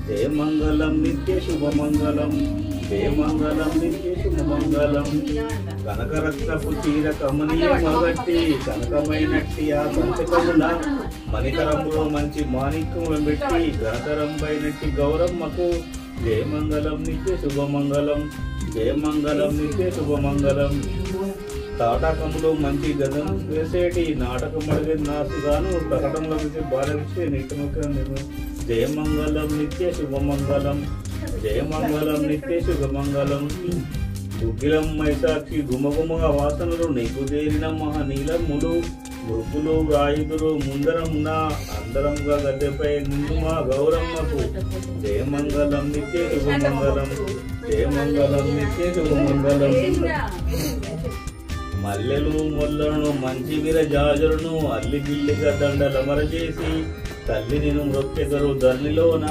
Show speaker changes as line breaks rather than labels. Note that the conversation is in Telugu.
జయమంగళం నిత్య శుభమంగళం, జయమంగళం నిత్య శుభమంగళం. కనకరత్నపు చీర కమనీయమగట్టి కనకమైనట్టి ఆ సంచకమున మణికరములో మంచి మాణిక్యము పెట్టి ఘనకరంపైనట్టి గౌరమ్మకు జయమంగళం నిత్య శుభమంగళం, జయమంగళం నిత్య శుభమంగళం. తాటకములో మంచి గదం వేసేటి నాటకం అడిగే నాసుగాను ప్రకటనలో బాలకృష్ణ నిత్యముఖ జయమంగళం నిత్య శుభమంగళం, జయమంగళం నిత్య శుభమంగళం. ఉగ్గిలం మైసాక్షి గుమగుమగా వాసనలు నీకుదేరిన మహనీలములు మృపులు రాయుదులు ముందరమున అందరంగా గద్దెపై నిండు మా గౌరమ్మకు జయమంగళం నిత్య శుభమంగళం, జయమంగళం నిత్య శుభమంగళం. మల్లెలు మొల్లను మంచి విరజాజులను అల్లి బిల్లిగా దండలమరచేసి తల్లి నేను మృత్యగరు ధర్నిలోన